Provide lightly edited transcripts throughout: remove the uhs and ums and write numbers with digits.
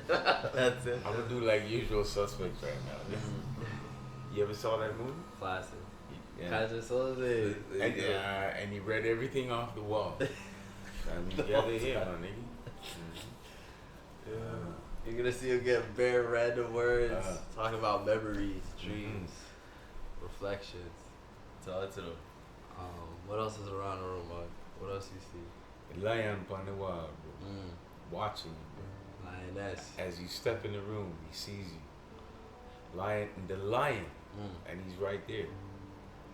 That's it. I'm gonna do like Usual Suspects right now. You ever saw that movie? Classic. Yeah. Kaiser Soze. And he read everything off the wall. And you got it here, my nigga. Yeah. You're gonna see him get bare random words, talking about memories, dreams, reflections. Talk to them. What else is around the room, bud? What else you see? Lion upon the wall, bro. Watching you, bro. Lioness. As you step in the room, he sees you. The lion, and he's right there.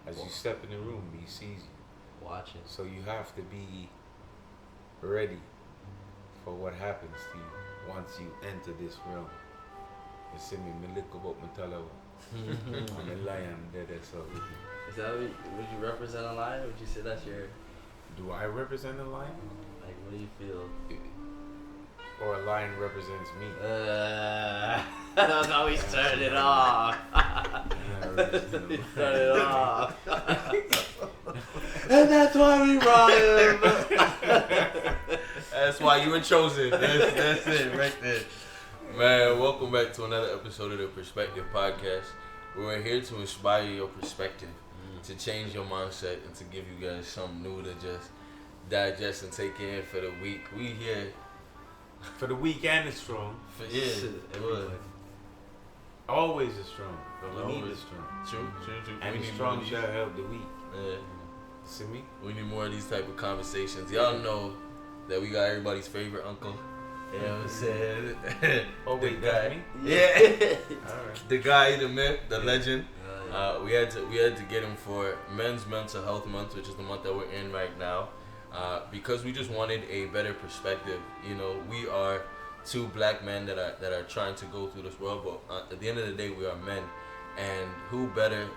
As you step in the room, he sees you. Watching. So you have to be ready for what happens to you once you enter this realm. You see me, look about my talawa. I'm a lion, that's all. Is that would you represent a lion? Would you say that's your... Do I represent a lion? Like, what do you feel? Or a lion represents me? That's how we started it off. We started it off. And that's why we brought him. That's why you were chosen. That's it, right there. Man, welcome back to another episode of the Perspective Podcast. We're here to inspire your perspective, to change your mindset, and to give you guys something new to just digest and take in for the week. We here for the week and the strong. Always the strong. But we need the strong. True. And the strong shall help the weak. Yeah. See me? We need more of these type of conversations. Y'all know that we got everybody's favorite uncle. You know what I'm saying? Oh, wait, guy. Me? Yeah. Alright. The guy, the myth, the legend. We had to get him for Men's Mental Health Month, which is the month that we're in right now, because we just wanted a better perspective. You know, we are two black men that are trying to go through this world, but at the end of the day, we are men, and who better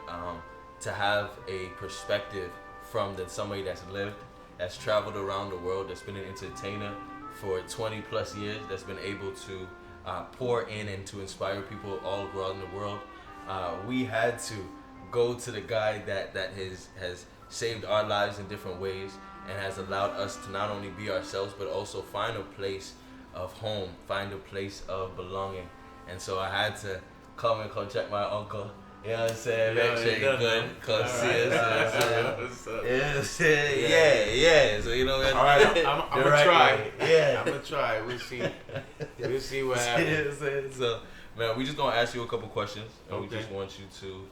to have a perspective from than somebody that's lived, that's traveled around the world, that's been an entertainer for 20 plus years, that's been able to pour in and to inspire people all around the world. We had to go to the guy that has saved our lives in different ways and has allowed us to not only be ourselves but also find a place of home, find a place of belonging. And so I had to come check my uncle. You know what I'm saying? Make sure you're good. Come see us. Yeah. So you know what I'm gonna try. Yeah. I'm gonna try. We'll see what happens. So, man, we just gonna ask you a couple questions, and Okay. we just want you to,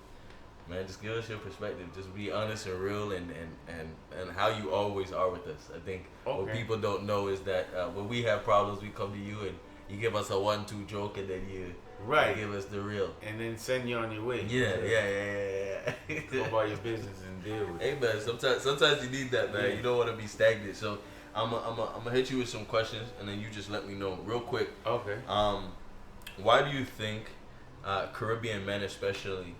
man, just give us your perspective. Just be honest and real, and how you always are with us. I think what people don't know is that when we have problems, we come to you, and you give us a 1-2 joke, and then you give us the real, and then send you on your way. Yeah. Go about your business and deal with it. Hey, man, sometimes you need that, man. Yeah. You don't want to be stagnant. So I'm gonna hit you with some questions, and then you just let me know real quick. Okay. Why do you think Caribbean men especially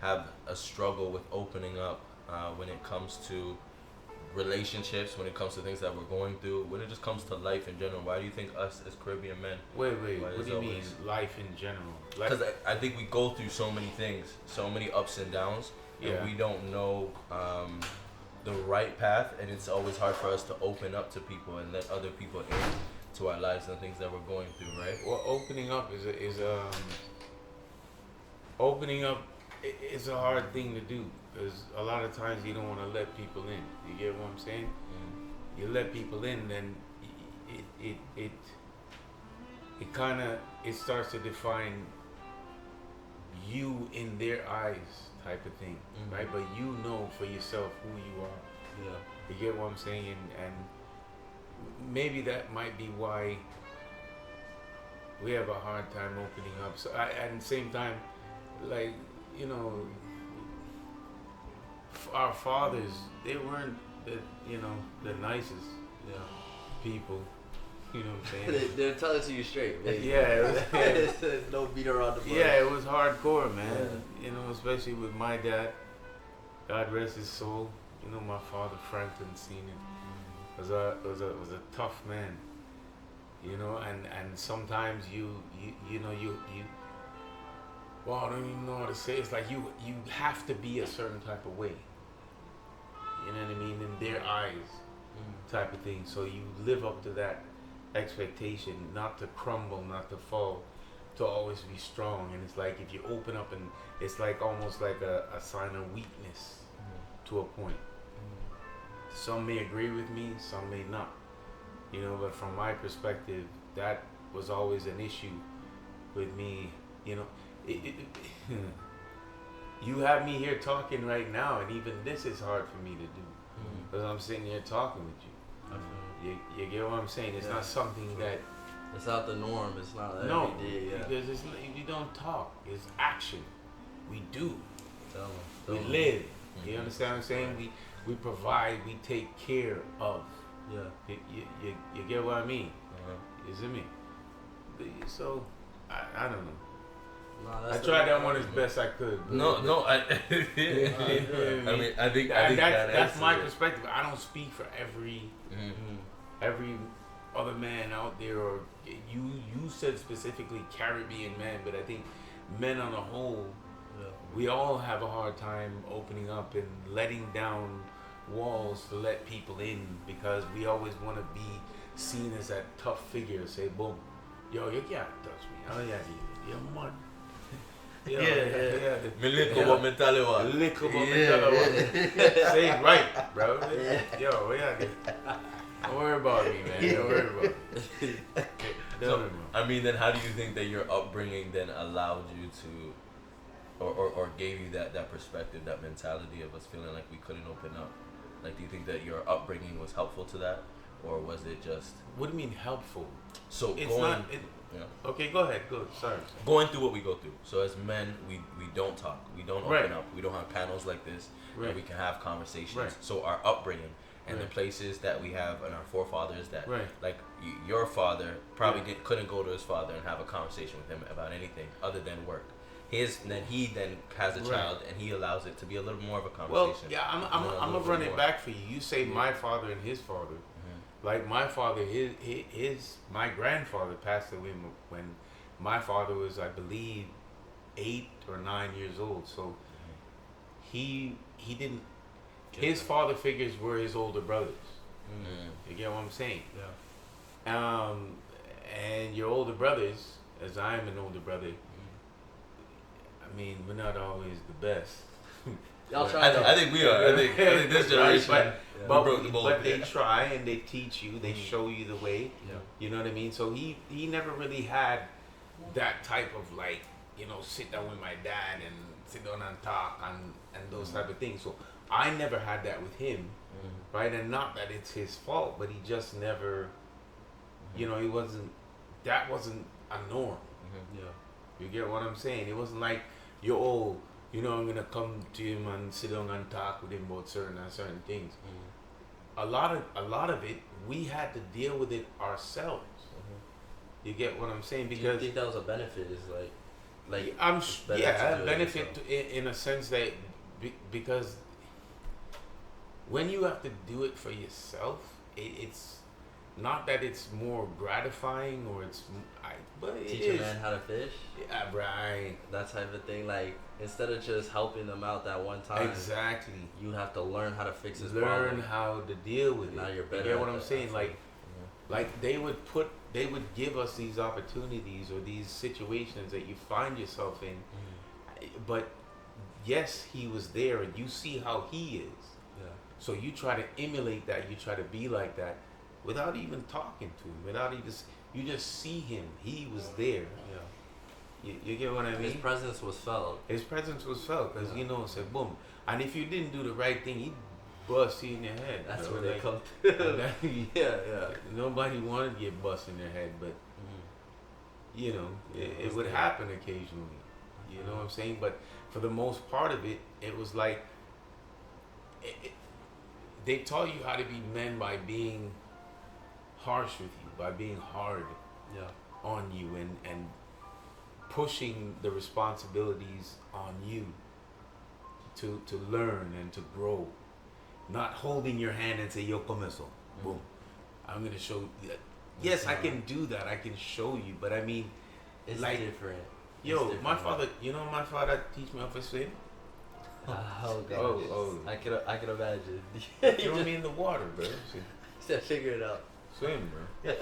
have a struggle with opening up when it comes to relationships, when it comes to things that we're going through, when it just comes to life in general? Why do you think us as Caribbean men... Wait, what do you mean life in general? Because I think we go through so many things, so many ups and downs, and we don't know the right path, and it's always hard for us to open up to people and let other people in to our lives and things that we're going through, right? Well, opening up is a hard thing to do, because a lot of times you don't want to let people in. You get what I'm saying? You let people in, then it starts to define you in their eyes, type of thing, right? But you know for yourself who you are. Yeah. You get what I'm saying? And maybe that might be why we have a hard time opening up. So at the same time, like, you know, our fathers, they weren't the nicest people. You know what I'm saying? They're telling it to you straight, man. Yeah. No beat around the bush. Yeah, it was hardcore, man. Yeah. You know, especially with my dad. God rest his soul. You know, my father Franklin Sr. was a tough man. You know, and sometimes you well, I don't even know how to say it. It's like you have to be a certain type of way. You know what I mean? In their eyes, type of thing. So you live up to that expectation not to crumble, not to fall, to always be strong. And it's like if you open up, and it's like almost like a sign of weakness to a point. Some may agree with me, some may not. You know, but from my perspective, that was always an issue with me. You know, you have me here talking right now, and even this is hard for me to do because I'm sitting here talking with you. You get what I'm saying? It's not something that. It's not the norm. It's not every day. Yeah. Because it's you don't talk. It's action. We do. Tell We them. live. You understand what I'm saying? We provide. We take care of. Yeah. You get what I mean? You see me? So I don't know. Nah, I tried that one as best I could. No, I mean, I think that's my perspective. I don't speak for every other man out there, or you said specifically Caribbean man, but I think men on a whole, we all have a hard time opening up and letting down walls to let people in, because we always want to be seen as that tough figure. Say, boom, yo, you can't touch me. Oh yeah, you're mud. Yeah. Lickable mentality. Say it right, bro. Yo, yeah. Don't worry about me, man. Don't worry about me. So, I mean, then how do you think that your upbringing then allowed you to, or gave you that perspective, that mentality of us feeling like we couldn't open up? Like, do you think that your upbringing was helpful to that, or was it just? What do you mean helpful? So it's going, not. Okay, go ahead. Go. Sorry. Going through what we go through. So as men, we don't talk. We don't open up. We don't have panels like this. Right. And we can have conversations. Right. So our upbringing and the places that we have and our forefathers that, like your father probably couldn't go to his father and have a conversation with him about anything other than work. He then has a child and he allows it to be a little more of a conversation. Well, yeah, I'm gonna run it back for you. You say my father and his father. Like my father, my grandfather passed away when my father was, I believe, 8 or 9 years old. So he didn't. His father figures were his older brothers. You get what I'm saying? Yeah. And your older brothers, as I'm an older brother, I mean, we're not always the best. Y'all try. I think we are. I think this generation. But they try and they teach you. They show you the way. Yeah. You know what I mean? So he never really had that type of, like, you know, sit down with my dad and sit down and talk and those type of things. So I never had that with him, right? And not that it's his fault, but he just never, you know, that wasn't a norm. Yeah. You get what I'm saying? It wasn't like, yo, oh, you know, I'm gonna come to him and sit down and talk with him about certain things. A lot of it, we had to deal with it ourselves. You get what I'm saying? Because do you think that was a benefit? Is like I'm benefit in a sense that because when you have to do it for yourself, it's not that it's more gratifying or but it teach is. a man how to fish. Yeah, right. That type of thing. Like, instead of just helping them out that one time, exactly, you have to learn how to fix his learn problem. how to deal with now it. you're better. You get what at I'm that. saying? Like they would give us these opportunities or these situations that you find yourself in, but yes, he was there, and you see how he is. Yeah. So you try to emulate that. You try to be like that, without even talking to him. Without even, you just see him. He was there. Yeah. You get what I mean? His presence was felt. His presence was felt because you know, it said boom. And if you didn't do the right thing, he'd bust you in your head. That's bro. where they Like, come yeah, yeah. Nobody wanted to get bust in their head, but you know, it would happen occasionally. You know what I'm saying? But for the most part of it, it was like they taught you how to be men by being harsh with you, by being hard on you, and pushing the responsibilities on you to learn and to grow. Not holding your hand and say, yo, come eso. Boom. I'm going to show you that. Yes, I can do that. I can show you. But I mean, it's like, different. Yo, different, my father, you know, my father teach me how to swim. Oh, God. Oh. I could imagine. Throw me in the water, bro. Said, figure it out. Swim, bro. Yeah.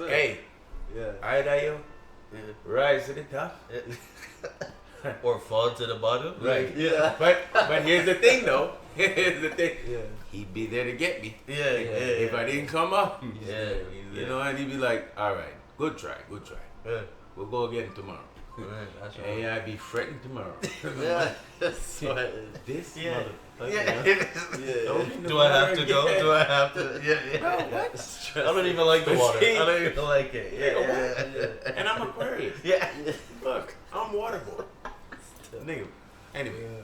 Hey, Yeah. I that you rise to the top. Or fall to the bottom. Right. Yeah. But here's the thing though. Here's the thing. Yeah. He'd be there to get me. Yeah. If I didn't come up. Yeah. You know, and he'd be like, all right, good try. Yeah. We'll go again tomorrow. That's right. And I'd be fretting tomorrow. Yeah. That's right. This Yeah. motherfucker. Yeah. Do I have to go? Do I have to? Yeah. Bro, what? I don't even like the water. I don't even like it. Yeah. And I'm Aquarius. Yeah. Look, I'm waterboard. Nigga. Anyway.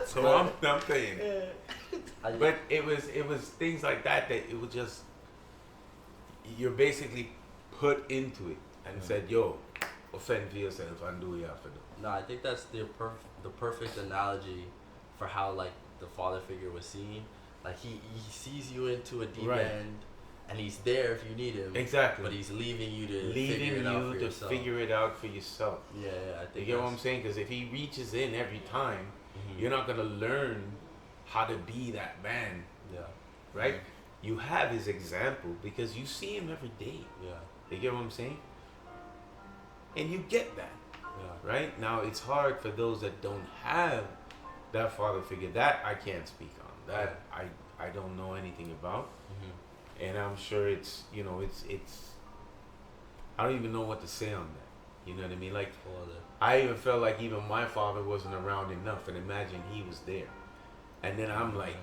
So I'm saying. But it was things like that it was just, you're basically put into it and said, yo, offend for yourself and do what you have to do. No, I think that's the perfect analogy for how like the father figure was seen. Like he sees you into a deep end, and he's there if you need him. Exactly. But he's leaving you to figure it out for yourself. Yeah, I think. You get what I'm saying? Because if he reaches in every time, you're not gonna learn how to be that man. Yeah. Right? You have his example because you see him every day. Yeah. You get what I'm saying? And you get that. Yeah. Right? Now it's hard for those that don't have that father figure. That I can't speak on. That I don't know anything about. And I'm sure it's I don't even know what to say on that. You know what I mean? Like I even felt like even my father wasn't around enough, and imagine he was there. And then I'm like,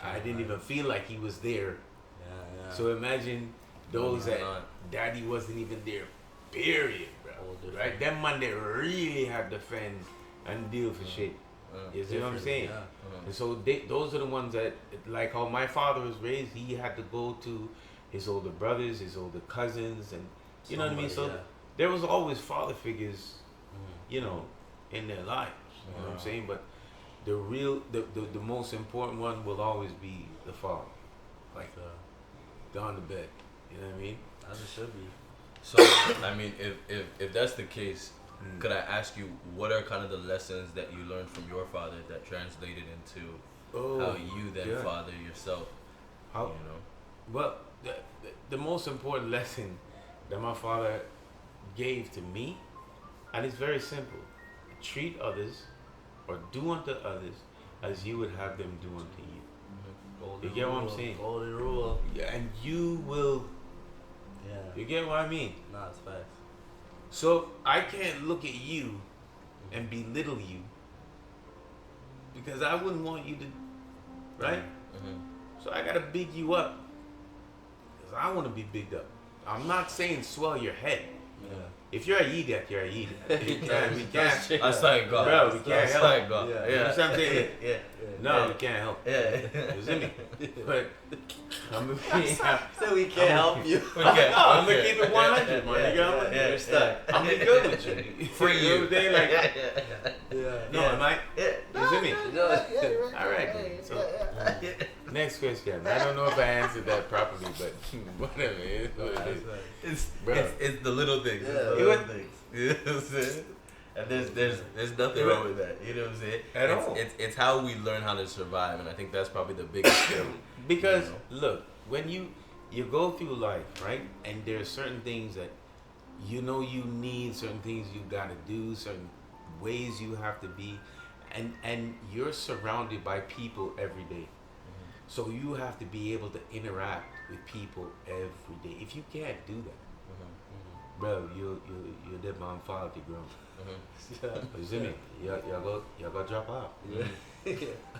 I didn't even feel like he was there. Yeah. So imagine those that daddy wasn't even there, period, bro. Right? Them man they really had to fend and deal for shit. You see what I'm saying? Yeah. And so those are the ones that, like how my father was raised, he had to go to his older brothers, his older cousins, and you know what I mean? So there was always father figures, you know, in their lives. You know what I'm saying? But the most important one will always be the father. Like down the bed. You know what I mean? As it should be. So I mean, if that's the case, could I ask you what are kind of the lessons that you learned from your father that translated into how you then father yourself? How, you know? Well, the most important lesson that my father gave to me, and it's very simple: treat others or do unto others as you would have them do unto you. You get what I'm saying? Golden rule. Yeah, and you will. Yeah. You get what I mean? Nah, it's facts. So I can't look at you and belittle you because I wouldn't want you to, right? So I gotta big you up because I want to be bigged up. I'm not saying swell your head. Yeah. If you're a idiot, you're a idiot. We can't. That's like God. Bro, we can't help. Like God. Yeah. You know what I'm saying? Yeah. No, we can't help. Yeah. You see me? But I'm gonna So we can't help you. Okay. I'm gonna keep it 100, man. Yeah. You're stuck. I'm gonna be good with you. Free You know what I'm saying? Like, Yeah. no, am I? You see me? Yeah. All right. Then. So, next question. I don't know if I answered that properly, but whatever. It's what it is. It's the little things. Yeah. It's the little things. You know what I'm saying? And there's nothing wrong with that. You know what I'm saying? At all. It's how we learn how to survive, and I think that's probably the biggest thing. Because look, when you go through life, right, and there's certain things that you know you need, certain things you gotta do, certain ways you have to be, and you're surrounded by people every day. So you have to be able to interact with people every day. If you can't do that, bro, you're dead man faulty, bro. You see me? Y'all go drop out.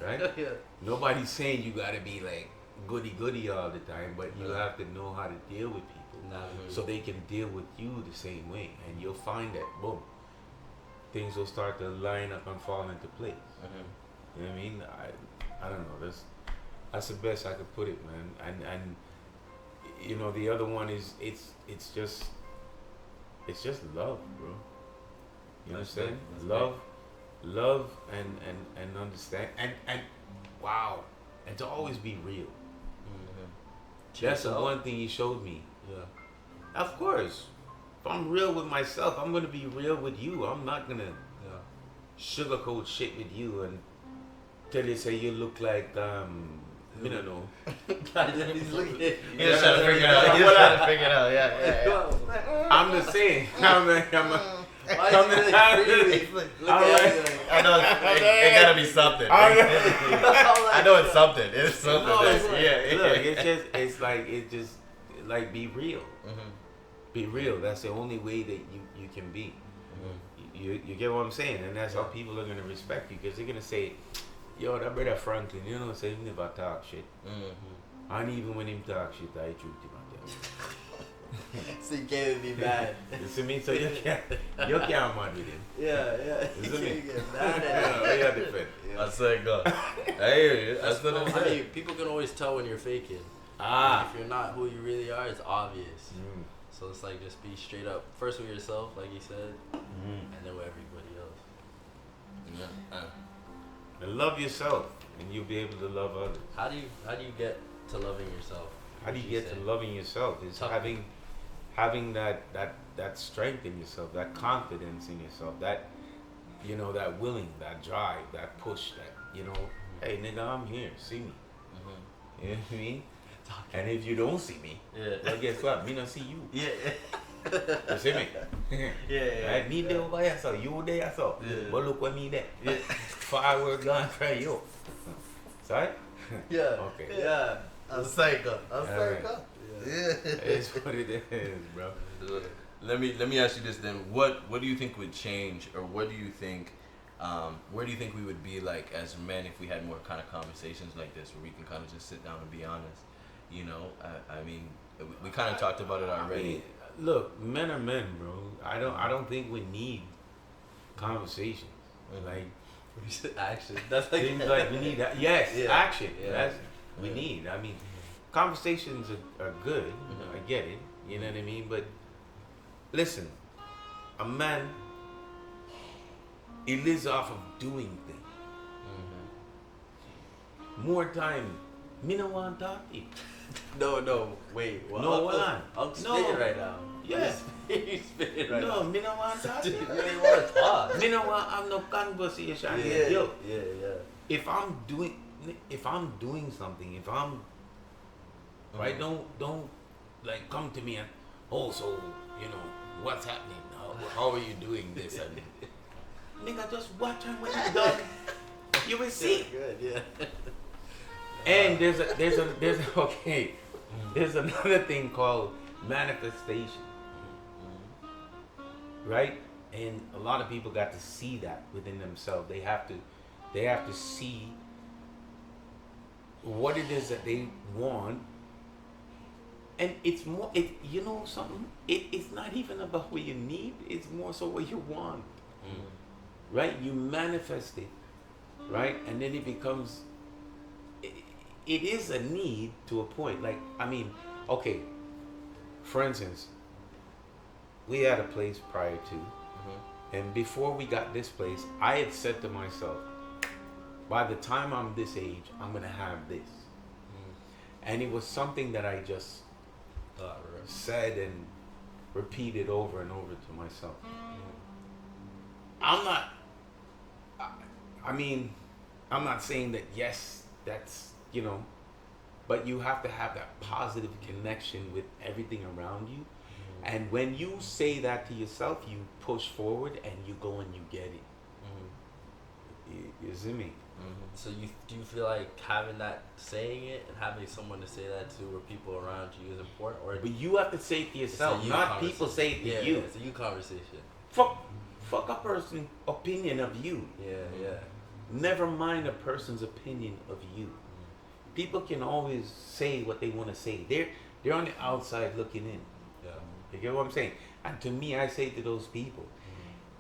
Right? Yeah. Nobody's saying you gotta be like goody all the time, but you have to know how to deal with people so they can deal with you the same way, and you'll find that boom, things will start to line up and fall into place. You know what I mean? I don't know. That's the best I could put it, man. And you know, the other one is it's just love, bro. You understand? Love and understand and wow, and to always be real. That's the one thing he showed me. Yeah. Of course, if I'm real with myself, I'm gonna be real with you. I'm not gonna sugarcoat shit with you and tell you say you look like Me don't know. He's looking at He's just trying to figure it out. He's just trying to figure it out. Yeah. I'm just saying. I'm Why is he really look at me I know it gotta be something. I know it's something. It's something. No, That's, look, it's like be real. Mm-hmm. Be real. That's the only way that you can be. Mm-hmm. You get what I'm saying? And that's how people are gonna respect you, because they're gonna say, yo, that brother Franklin, you know, say he never talk shit. Mm-hmm. And even when him talk shit, I treat him like that. So you can't be mad. You see me? So you can't mad with him. Yeah. You You see me? can't get mad Yeah, at yeah, him. different. I said, God. I hear you. That's what I'm I saying. mean, people can always tell when you're faking. Ah. If you're not who you really are, it's obvious. Mm. So it's like just be straight up. First with yourself, like you said, Mm. and then with everybody else. Yeah. And love yourself, and you'll be able to love others. How do you get to loving yourself? How do you get to loving yourself? Is Tough. having that strength in yourself, that confidence in yourself, that that willing, that drive, that push, that hey nigga, I'm here, see me. Mm-hmm. You know what I mean? And if you don't see me, well, guess what? Me not see you. Yeah. You see me? Yeah. Right? Me there over here, so you there, so. Yeah. But look where me there. Yeah. Firework gone for you. Sorry? Yeah. Okay. Yeah. I'm psycho. Alright. Yeah. It's what it is, bro. Let me ask you this then. What do you think would change, or what do you think, where do you think we would be like as men if we had more kind of conversations like this, where we can kind of just sit down and be honest? I mean, we kind of talked about it already. I mean, look, men are men, bro. I don't think we need conversations. Like Action. That's like things like we need. Yes, Yeah. action. Yeah. That's we need. I mean, conversations are good. Mhm. I get it. You know what I mean? But listen, a man, he lives off of doing things. More time, me no want to talk to you. No, wait. Well, No, Uncle, one. Uncle's No. spitting right now. Yes. He's spitting right No, now. me no want to talk to You you. really want to talk. Me no want have no conversation. Yeah, Yo, yeah. if I'm doing something, if I'm right, don't like come to me and so what's happening? How are you doing this? And nigga, just watch and when you're done, you will see. Good, yeah. And there's another thing called manifestation, right? And a lot of people got to see that within themselves. They have to see what it is that they want, and it's more. Something. It's not even about what you need. It's more so what you want, right? You manifest it, right, and then it becomes. It is a need to a point. Like, I mean, okay, for instance, we had a place prior to, and before we got this place, I had said to myself, by the time I'm this age, I'm going to have this. And it was something that I just said and repeated over and over to myself. I'm not saying that, yes, that's, but you have to have that positive connection with everything around you. And when you say that to yourself, you push forward and you go and you get it. You see me? So do you feel like having that, saying it, and having someone to say that to, or people around you, is important? Or But you have to say it to yourself, it's a you not people say it to yeah, you. Yeah, it's a you conversation. Fuck a person's opinion of you. Yeah. Never mind a person's opinion of you. People can always say what they want to say. They're on the outside looking in. Yeah. You get what I'm saying? And to me, I say to those people,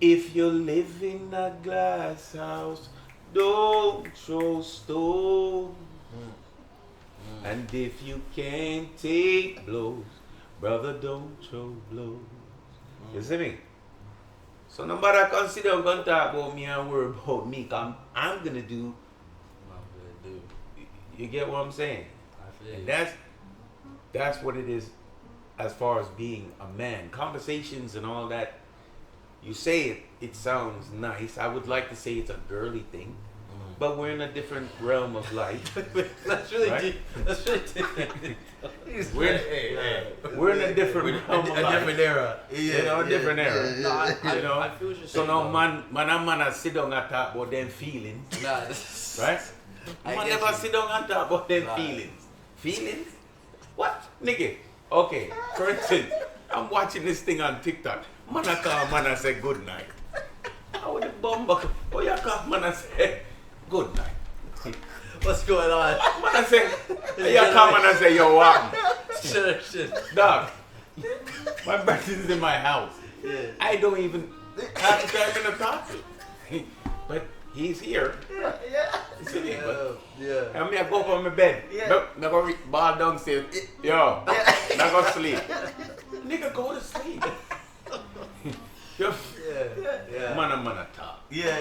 if you live in a glass house, don't throw stone. And if you can't take blows, brother, don't throw blows. You see me? So nobody consider I'm going to talk about me and worry about me. I'm going to do. You get what I'm saying? I feel And you. that's what it is as far as being a man. Conversations and all that, you say it sounds nice. I would like to say it's a girly thing. but we're in a different realm of life. That's really Right? deep. That's really deep. We're in a different realm of A life. different era. You know, a different era. No, I You know? I feel what you're So saying. now though. man sit down and talk about them feelings, Nah, right? I Man get never you. sit down and talk about them Nah. feelings. Feelings? What? Nigga. Okay, for instance, I'm watching this thing on TikTok. Man I call man and say good night. How the bumbuck? Oh you call man and say good night. What's going on? Man I say, you call man and say you're walking. Shit. Dog, my brother's in my house. Yeah. I don't even have the time to talk to him. But he's here. He's in here. But Yeah. I mean, I go up on my bed. Yeah. I go ball downstairs. Yo, I go sleep. Nigga, go to sleep. Yo, Yeah. man, talk. Yeah.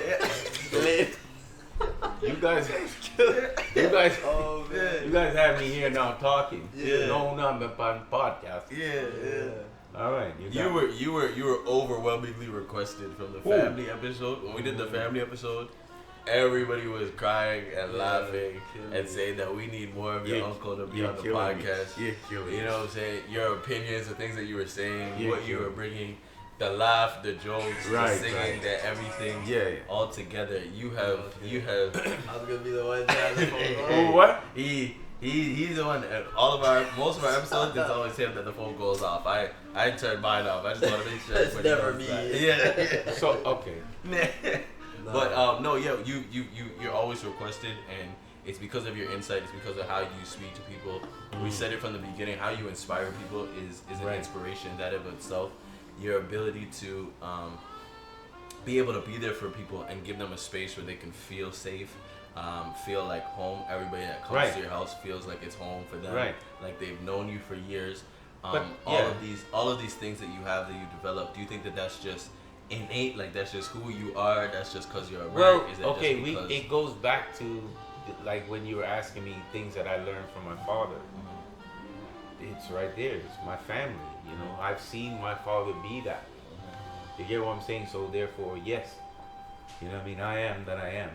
You guys, Oh man. you guys have me here now talking. Yeah. No, I'm on podcast. Yeah. All right, You were overwhelmingly requested from the family episode. When we did the family episode, everybody was crying and laughing and saying that we need more of your uncle to be on the podcast. You're killing You know what I'm saying? Your opinions, the things that you were saying, Yeah, what you sure. were bringing, the laugh, the jokes, Right, the singing, right. the everything, Yeah. all together. You have. I was gonna be the one to have the phone call. Oh, what? He's the one. Most of our episodes, it's always him that the phone goes off. I turn mine off. I just want to make sure. It's everybody never knows me. that. Yeah. So okay. But no, yeah, you're always requested, and it's because of your insight. It's because of how you speak to people. We said it from the beginning. How you inspire people is an Right. inspiration that of itself. Your ability to be able to be there for people and give them a space where they can feel safe, feel like home. Everybody that comes Right. to your house feels like it's home for them. Right. Like they've known you for years. But, all yeah. of these things that you have that you develop. Do you think that that's just innate? Like that's just who you are? That's just because you're a Well, Is it okay, just because... it goes back to like when you were asking me things that I learned from my father. It's right there. It's my family. You know, I've seen my father be that. You get what I'm saying? So therefore, yes. You know what I mean? I am that I am.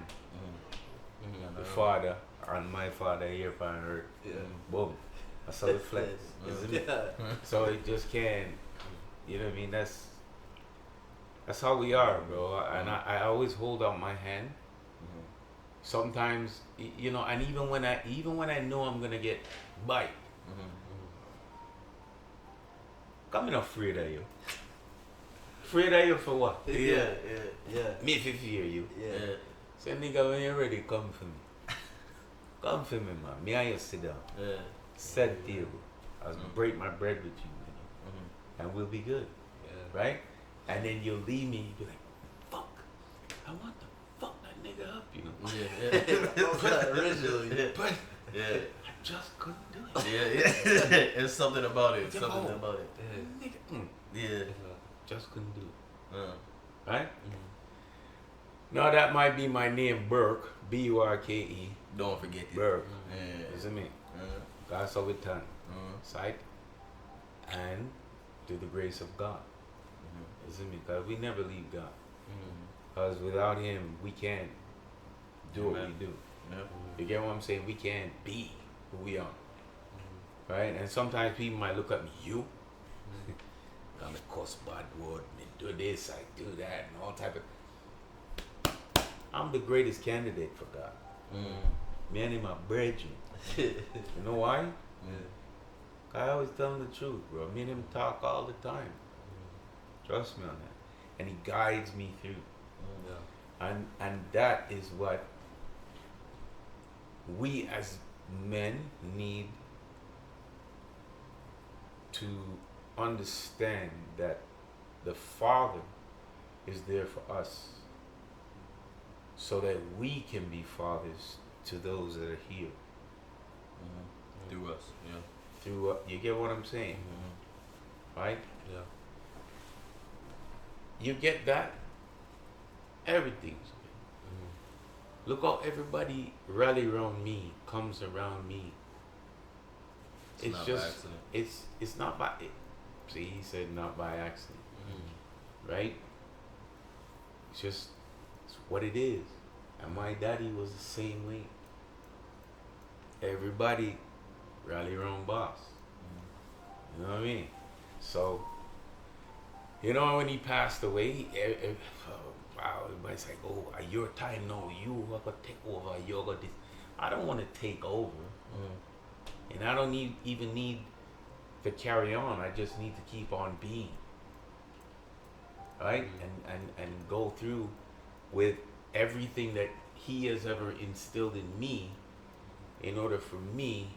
The father and my father here upon earth. Yeah. Boom. I saw it flex. Isn't it? Yeah. So it just can't. You know what I mean? That's how we are, bro. And I always hold out my hand. Sometimes, you know, and even when I know I'm gonna get bite, I'm not afraid of you. Afraid of you for what? Yeah. Me if I fear you. Yeah. Say nigga, when you're ready, come for me. Come for me, man. Me and you sit down. Yeah. Set deal. I'll break my bread with you, and we'll be good, right? And then you'll leave me, be like, fuck, I want to fuck that nigga up, you know? Yeah. Originally. But Yeah. I just couldn't do it. Yeah. It's something about it. Yo. Something about it. Nigga, Yeah. just couldn't do it, Uh, right? Now that might be my name, Burke, B-U-R-K-E, don't forget it. Burke, Yeah. isn't it? Uh, That's how it done, uh, sight, and through the grace of God, isn't it? Because we never leave God. Because without Him, we can't do what Amen. we do. yeah. You get what I'm saying? We can't be who we are. Right? And sometimes people might look at me, you? I'm a cuss bad word, me do this, I do that, and all type of... I'm the greatest candidate for God. Me and him are brethren. You know why? I always tell him the truth, bro. Me and him talk all the time. Trust me on that. And he guides me through. And that is what we as men need to understand, that the Father is there for us so that we can be fathers to those that are here. Through us. Yeah. Through you get what I'm saying? Right? Yeah. You get that? Everything's good. Look how everybody rally around me, comes around me. It's not just by accident. it's not by it. See, he said not by accident. Right? It's just it's what it is. And my daddy was the same way. Everybody rally around boss. You know what I mean? So, you know, when he passed away, wow, everybody's like, oh, your time now, you are going to take over, you're going to this. I don't want to take over. And I don't even need to carry on. I just need to keep on being. Right? And go through with everything that he has ever instilled in me in order for me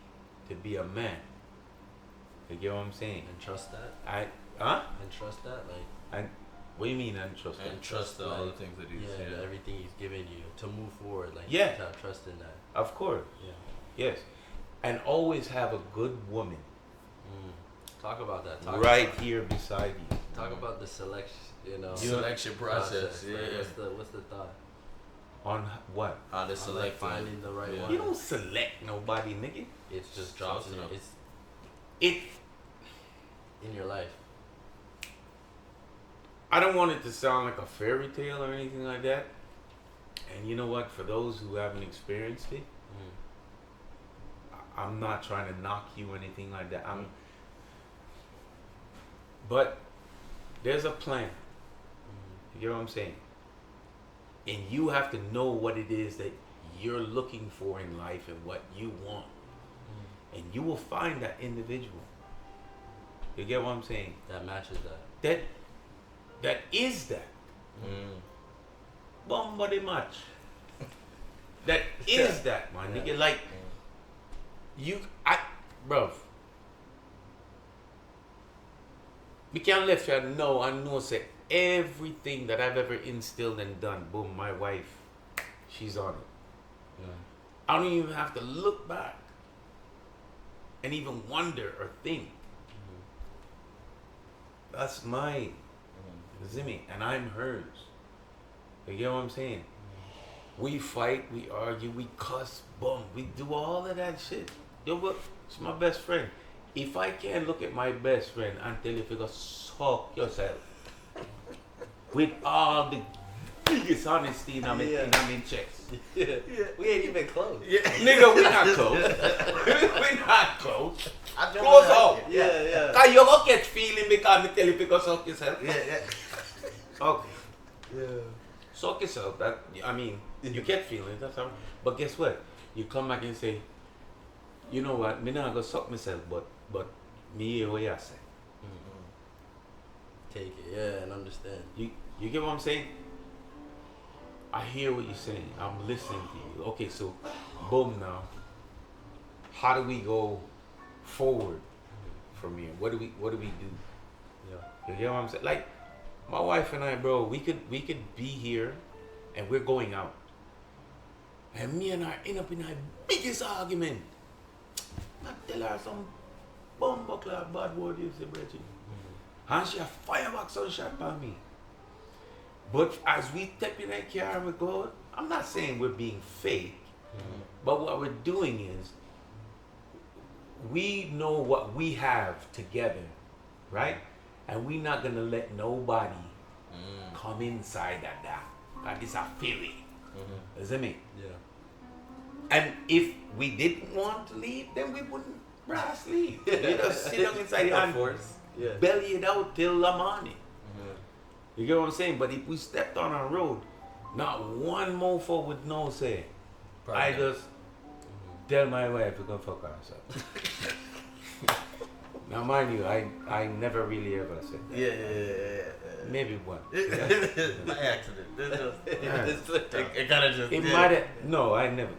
to be a man. You get what I'm saying? And trust that? And trust that? what do you mean untrust that? And trust all the things that he's everything he's given you to move forward. Like, yeah. to have trust in that. Of course. Yeah. Yes. And always have a good woman. Talk about that. Here beside you. Talk about the selection, selection process. Yeah. Like, what's the thought? On what? How to select finding the right one. You don't select nobody, nigga. It's just drops in it. It's in your life. I don't want it to sound like a fairy tale or anything like that. And you know what? For those who haven't experienced it, I'm not trying to knock you or anything like that. But there's a plan. You know what I'm saying? And you have to know what it is that you're looking for in life and what you want. And you will find that individual. You get what I'm saying? That matches that. That is that. Bombody match. That is that, man. Nigga, like, bruv. We can't let you know, I know, say, everything that I've ever instilled and done, boom, my wife, she's on it. I don't even have to look back and even wonder or think. That's mine. You see me? And I'm hers. You get what I'm saying? We fight, we argue, we cuss, boom, we do all of that shit. Yo, what? She's my best friend. If I can't look at my best friend and tell you if you go suck yourself with all the biggest honesty in my chest. Yeah. We ain't even close. Yeah. Nigga, we not close. We not close. Close out. Yeah. Cause you gonna get feeling because me tell you if you go suck yourself. Yeah. Okay. Yeah. Suck yourself. That, I mean, you get feelings. That's all. But guess what? You come back and say, you know what? Me not gonna suck myself, but me hear what you say. Take it, yeah, and understand. You get what I'm saying? I hear what you're saying. I'm listening to you. Okay, so boom now. How do we go forward from here? What do we do? Yeah. You get what I'm saying? Like my wife and I, bro, we could be here and we're going out. And me and her end up in our biggest argument. I tell her some bumbuckler bad word you say, Bridget. And she a fireworks on shot by me. But as we step in that car and we go, I'm not saying we're being fake, but what we're doing is we know what we have together, right? And we're not gonna let nobody come inside of that. That is a theory. Does it mean? Yeah. And if we didn't want to leave, then we wouldn't brass leave. We just sit down inside and belly it out till the morning. You get what I'm saying? But if we stepped on our road, not one mofo would know, say, probably I just tell my wife to go fuck herself. Now, mind you, I never really ever said that. Yeah. Maybe one. By accident. It kind of just. It might have. No, I never.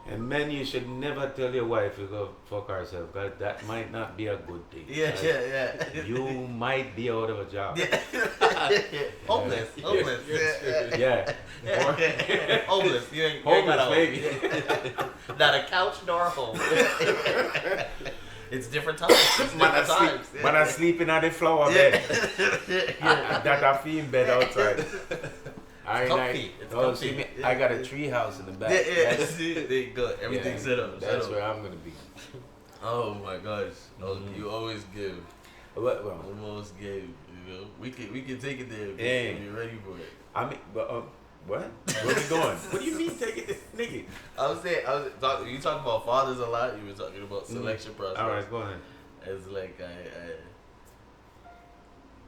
And men, you should never tell your wife you go fuck herself, because that might not be a good thing. Yeah. You might be out of a job. Homeless. Yeah. Homeless. You ain't homeless, got a baby. Not a couch nor a home. It's different times. But I sleeping on the floor bed. That I feel in bed outside. It's comfy. I got a tree house in the back. They good. Everything's set up. That's where I'm gonna be. Oh my gosh! You always give. What? Almost gave. You know, we can take it there if you're ready for it. I mean, but What? Where we going? What do you mean taking this nigga? You talk about fathers a lot. You were talking about selection process. All right, go ahead. It's like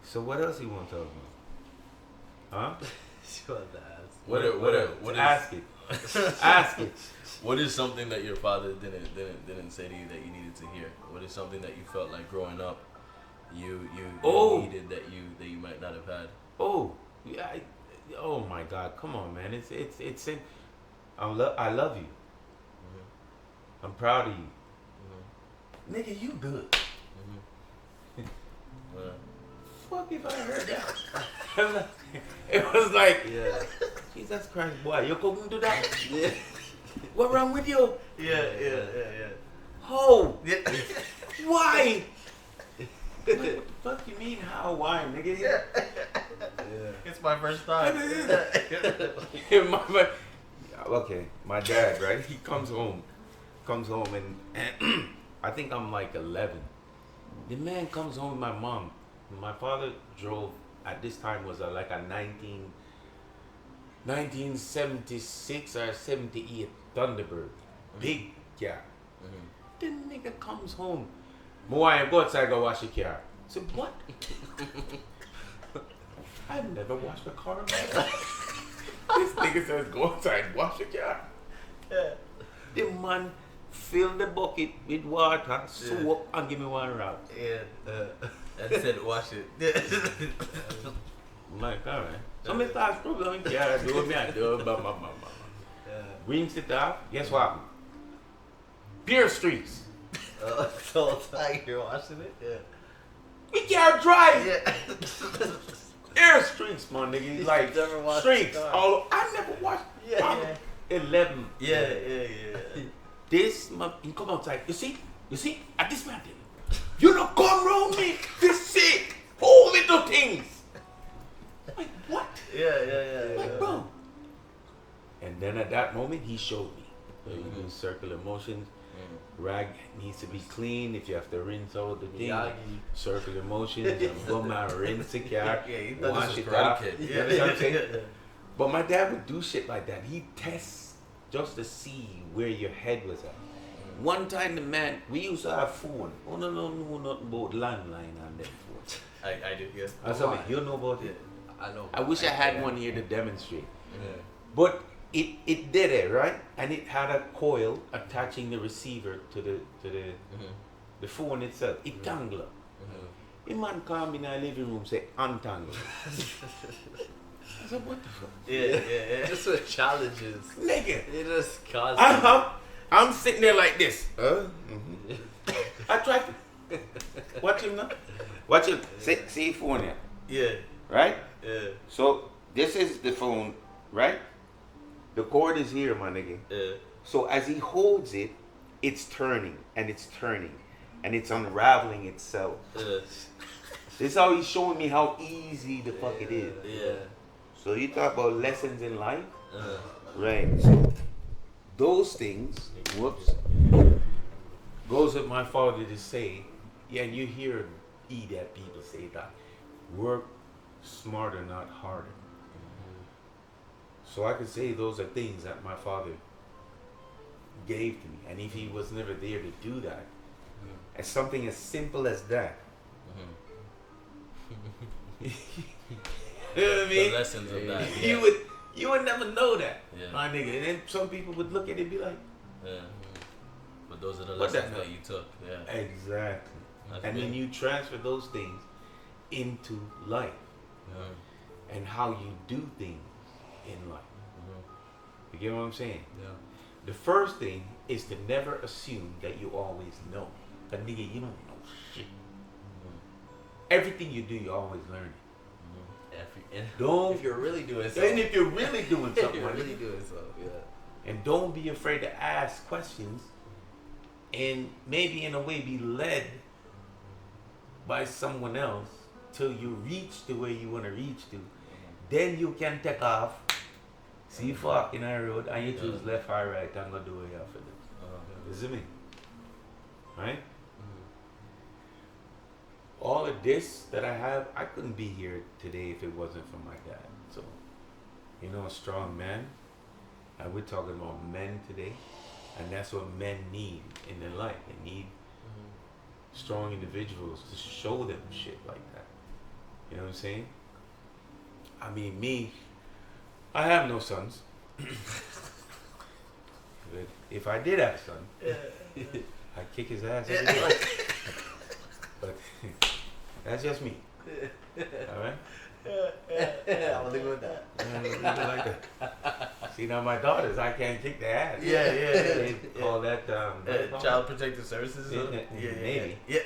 So what else you want to talk about? Huh? She wanted to ask. What is ask it? Ask it. What is something that your father didn't say to you that you needed to hear? What is something that you felt like growing up you needed that you might not have had? Oh, yeah. Oh my God! Come on, man. It's in. I love you. Mm-hmm. I'm proud of you. Mm-hmm. Nigga, you good. Mm-hmm. Fuck if I heard that. It was like, Yeah. Jesus Christ, boy, you couldn't do that. Yeah. What wrong with you? Yeah. How? Yeah. Why? What the fuck you mean how? Why, nigga? Yeah. Yeah. It's my first time. Okay, my dad, right? He comes home and I think I'm like 11. The man comes home with my mom. My father drove, at this time was like a 1976 or 78 Thunderbird. Big car. The nigga comes home. Moai, go outside, go wash your car. I said, what? I've never washed a car in my life. This nigga says, go outside, wash your car. Yeah. The man filled the bucket with water, soap, and give me one wrap. Yeah. And said wash it. I'm like, all right. So me start struggling, yeah, do me, I do, rinse it off. Guess what? Beer streaks. So you're washing it? Yeah. We can't dry. Yeah. Air streaks, my nigga. Like never washed streaks. the car. All I never washed. Yeah. 11. Yeah. This man, you come outside. You see, at this man, you don't come around me. This shit, all little things. Like what? Yeah. Like bro. And then at that moment, he showed me. You do circular motions. Rag needs to be clean. If you have to rinse out the thing, circular motions. Go and rinse the car. Yeah, he thought wash this was it Karate off. Kid. You know what I'm saying? But my dad would do shit like that. He tests just to see where your head was at. One time the man, we used to have phone. Oh no, nothing about landline on that phone. I do, yeah. I said, you know about it? I know. I wish I had one here to demonstrate. Yeah. But it did it, right? And it had a coil attaching the receiver to the phone itself. It tangled up. A man come in our living room say untangle. I said, what the fuck? Yeah. Just with challenges. Nigga. It just causes. I'm sitting there like this. I tried to watch him now. Watch him. See phone here. Yeah. Right? Yeah. So this is the phone, right? The cord is here, my nigga. Yeah. So as he holds it, it's turning and it's turning and it's unraveling itself. This is how he's showing me how easy the fuck it is. Yeah. So you talk about lessons in life, right? So those things, goes with my father to say, yeah, and you hear that people say that, work smarter, not harder. So I could say those are things that my father gave to me. And if he was never there to do that, as something as simple as that, you know what I mean? The lessons of that. You would never know that, Yeah. my nigga. And then some people would look at it and be like, Yeah. But those are the What lessons that- that you took. Yeah. exactly. That's And then big. you transfer those things into life and how you do things in life. You get what I'm saying? Yeah. The first thing is to never assume that you always know. But nigga, you don't know shit. Everything you do, you always learn. Don't. If you're really doing And something. if you're really doing If something, you're my really nigga, doing something, yeah. and don't be afraid to ask questions and maybe in a way be led by someone else till you reach to where you want to reach to. Then you can take off, see fork in a road, and you choose left or right and go do what you have to do. You see me? Right? All of this that I have, I couldn't be here today if it wasn't for my dad. So you know, a strong man. And we're talking about men today. And that's what men need in their life. They need strong individuals to show them shit like that. You know what I'm saying? I mean, me, I have no sons. But if I did have a son, I'd kick his ass every day. But that's just me. All right? I'm gonna go with that. Like that. See, now my daughters, I can't kick their ass. Yeah. They call that Child Protective Services. Maybe. Yeah.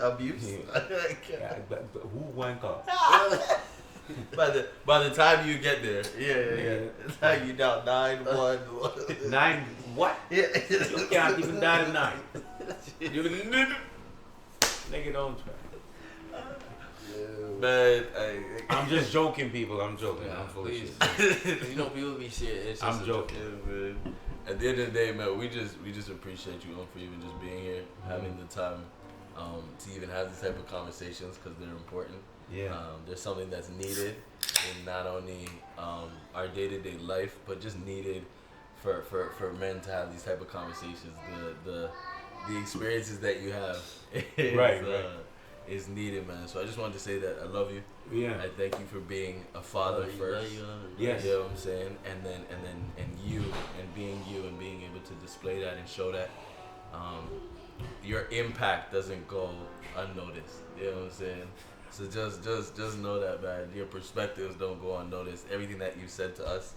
Abuse. Yeah, but who won call? By the time you get there, it's like you down 9-1. 9 what? Yeah. You can't even die to 9. You nigga don't try. Man, I'm just joking, people. I'm joking. I'm full of shit. You know, people be serious. I'm joking. Man. At the end of the day, man, we just appreciate you for even just being here, having the time to even have these type of conversations because they're important. Yeah. There's something that's needed in not only our day-to-day life, but just needed for men to have these type of conversations. The experiences that you have is needed, man. So I just wanted to say that I love you. Yeah. I thank you for being a father first. Yes. You know what I'm saying? And you and being able to display that and show that your impact doesn't go unnoticed. You know what I'm saying? So just know that, man. Your perspectives don't go unnoticed. Everything that you said to us,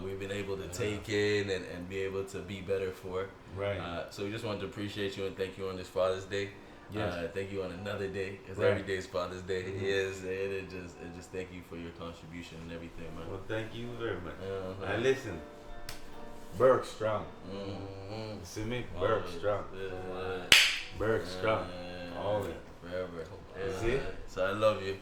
we've been able to take in and be able to be better for. Right. So we just wanted to appreciate you and thank you on this Father's Day. Yes. Thank you on another day, because Right. every day is Father's Day. Yes, and just thank you for your contribution and everything, man. Well, thank you very much. Uh-huh. Now listen, Berg strong. Mm-hmm. See me? Berg strong. Berg strong. Always. Forever. See? So I love you.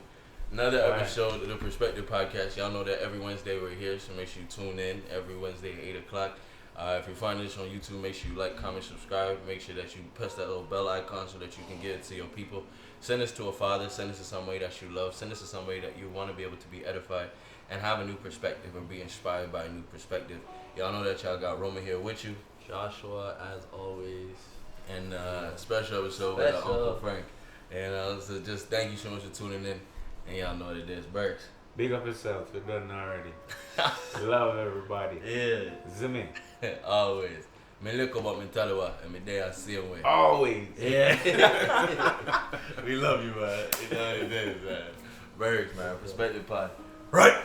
Another All right. episode of the Perspective Podcast. Y'all know that every Wednesday we're here, so make sure you tune in every Wednesday at 8 o'clock. If you're finding this on YouTube, make sure you like, comment, subscribe. Make sure that you press that little bell icon so that you can get it to your people. Send this to a father. Send this to somebody that you love. Send this to somebody that you want to be able to be edified and have a new perspective and be inspired by a new perspective. Y'all know that y'all got Roman here with you. Joshua, as always. And special episode with Uncle Frank. And so just thank you so much for tuning in. And y'all know what it is. Burks. Big up yourself. You've done already. Love everybody. Yeah. Zimmy. Always. Me look about me tell you what, and me there I see way. Always. Yeah. We love you, man. You know what it is, man. Burks, man. Perspective Pod. Right.